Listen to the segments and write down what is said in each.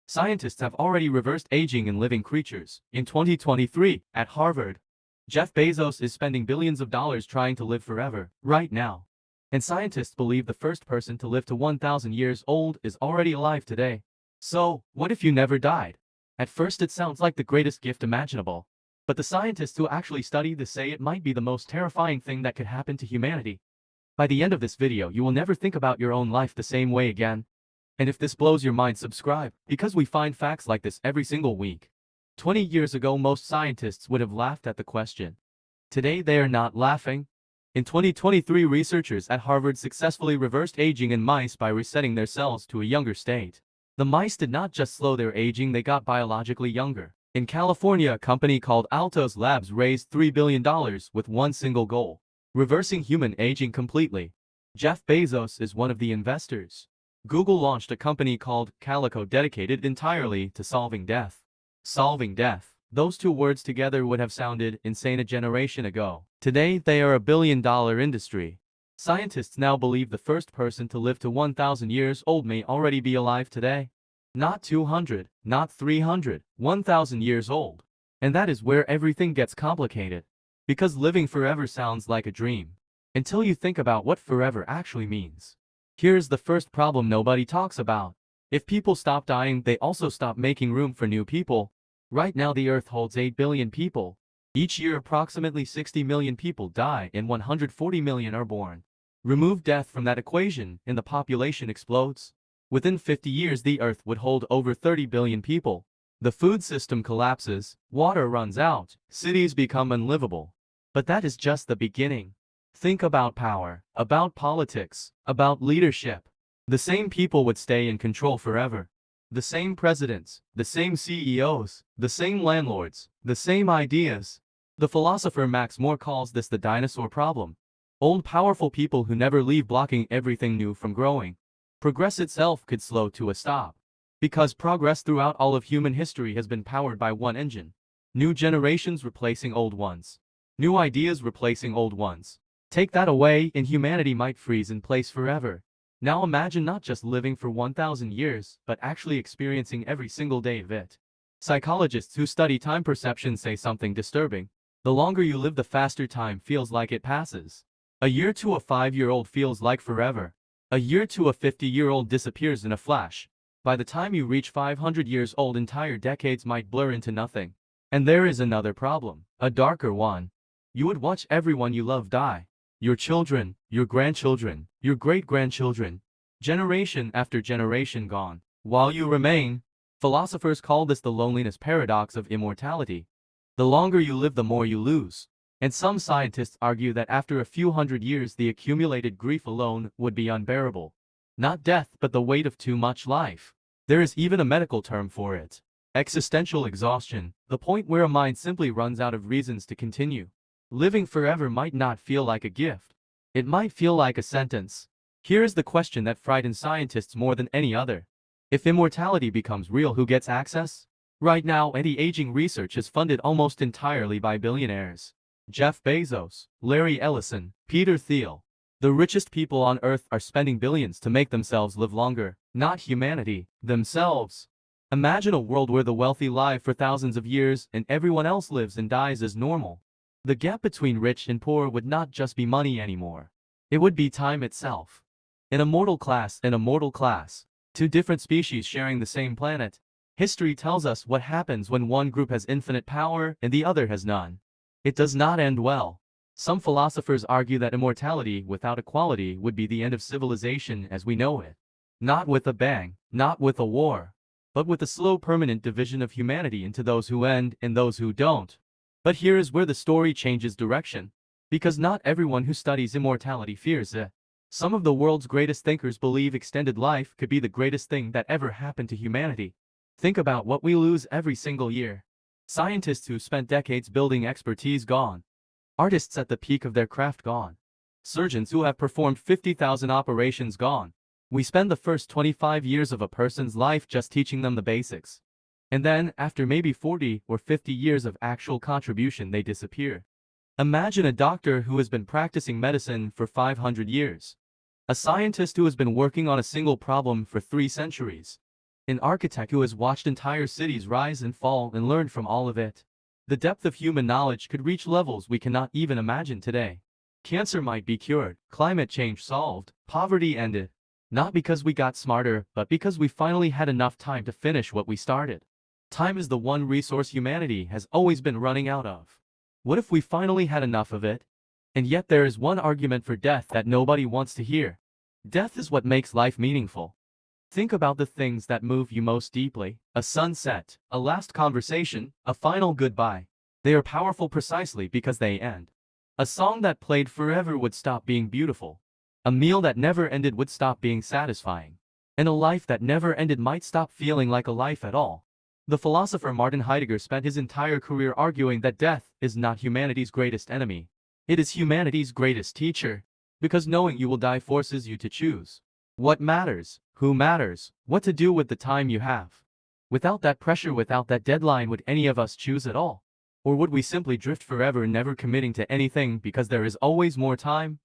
Scientists have already reversed aging in living creatures. In 2023, at Harvard, Jeff Bezos is spending billions of dollars trying to live forever, right now. And scientists believe the first person to live to 1,000 years old is already alive today. So, what if you never died? At first it sounds like the greatest gift imaginable. But the scientists who actually study this say it might be the most terrifying thing that could happen to humanity. By the end of this video, you will never think about your own life the same way again. And if this blows your mind, subscribe, because we find facts like this every single week. 20 years ago, most scientists would have laughed at the question. Today, they are not laughing. In 2023, researchers at Harvard successfully reversed aging in mice by resetting their cells to a younger state. The mice did not just slow their aging, they got biologically younger. In California, a company called Altos Labs raised $3 billion with one single goal: reversing human aging completely. Jeff Bezos is one of the investors. Google launched a company called Calico dedicated entirely to solving death. Solving death. Those two words together would have sounded insane a generation ago. Today, they are a billion-dollar industry. Scientists now believe the first person to live to 1,000 years old may already be alive today. Not 200, not 300, 1,000 years old. And that is where everything gets complicated. Because living forever sounds like a dream. Until you think about what forever actually means. Here's the first problem nobody talks about. If people stop dying, they also stop making room for new people. Right now the Earth holds 8 billion people. Each year approximately 60 million people die and 140 million are born. Remove death from that equation and the population explodes. Within 50 years the Earth would hold over 30 billion people. The food system collapses, water runs out, cities become unlivable. But that is just the beginning. Think about power, about politics, about leadership. The same people would stay in control forever. The same presidents, the same CEOs, the same landlords, the same ideas. The philosopher Max More calls this the dinosaur problem. Old powerful people who never leave, blocking everything new from growing. Progress itself could slow to a stop. Because progress throughout all of human history has been powered by one engine. New generations replacing old ones. New ideas replacing old ones. Take that away and humanity might freeze in place forever. Now imagine not just living for 1,000 years, but actually experiencing every single day of it. Psychologists who study time perception say something disturbing. The longer you live, the faster time feels like it passes. A year to a 5-year-old feels like forever. A year to a 50-year-old disappears in a flash. By the time you reach 500 years old, entire decades might blur into nothing. And there is another problem, a darker one. You would watch everyone you love die. Your children, your grandchildren, your great-grandchildren, generation after generation gone, while you remain. Philosophers call this the loneliness paradox of immortality. The longer you live, the more you lose. And some scientists argue that after a few hundred years, the accumulated grief alone would be unbearable. Not death, but the weight of too much life. There is even a medical term for it. Existential exhaustion, the point where a mind simply runs out of reasons to continue. Living forever might not feel like a gift. It might feel like a sentence. Here is the question that frightens scientists more than any other. If immortality becomes real, who gets access? Right now, anti-aging research is funded almost entirely by billionaires. Jeff Bezos, Larry Ellison, Peter Thiel. The richest people on Earth are spending billions to make themselves live longer, not humanity, themselves. Imagine a world where the wealthy live for thousands of years and everyone else lives and dies as normal. The gap between rich and poor would not just be money anymore. It would be time itself. An immortal class and a mortal class. Two different species sharing the same planet. History tells us what happens when one group has infinite power and the other has none. It does not end well. Some philosophers argue that immortality without equality would be the end of civilization as we know it. Not with a bang, not with a war, but with a slow permanent division of humanity into those who end and those who don't. But here is where the story changes direction. Because not everyone who studies immortality fears it. Some of the world's greatest thinkers believe extended life could be the greatest thing that ever happened to humanity. Think about what we lose every single year. Scientists who spent decades building expertise gone. Artists at the peak of their craft gone. Surgeons who have performed 50,000 operations gone. We spend the first 25 years of a person's life just teaching them the basics. And then, after maybe 40 or 50 years of actual contribution, they disappear. Imagine a doctor who has been practicing medicine for 500 years. A scientist who has been working on a single problem for 3 centuries. An architect who has watched entire cities rise and fall and learned from all of it. The depth of human knowledge could reach levels we cannot even imagine today. Cancer might be cured, climate change solved, poverty ended. Not because we got smarter, but because we finally had enough time to finish what we started. Time is the one resource humanity has always been running out of. What if we finally had enough of it? And yet there is one argument for death that nobody wants to hear. Death is what makes life meaningful. Think about the things that move you most deeply. A sunset, a last conversation, a final goodbye. They are powerful precisely because they end. A song that played forever would stop being beautiful. A meal that never ended would stop being satisfying. And a life that never ended might stop feeling like a life at all. The philosopher Martin Heidegger spent his entire career arguing that death is not humanity's greatest enemy. It is humanity's greatest teacher. Because knowing you will die forces you to choose what matters, who matters, what to do with the time you have. Without that pressure, without that deadline, would any of us choose at all? Or would we simply drift forever, never committing to anything because there is always more time?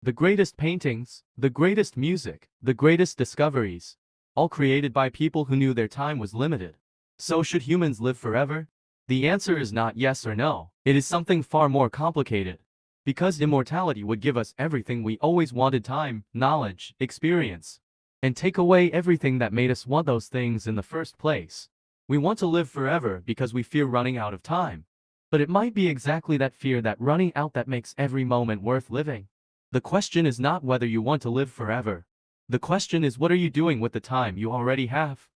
The greatest paintings, the greatest music, the greatest discoveries, all created by people who knew their time was limited. So should humans live forever? The answer is not yes or no. It is something far more complicated. Because immortality would give us everything we always wanted: time, knowledge, experience. And take away everything that made us want those things in the first place. We want to live forever because we fear running out of time. But it might be exactly that fear, that running out, that makes every moment worth living. The question is not whether you want to live forever. The question is, what are you doing with the time you already have?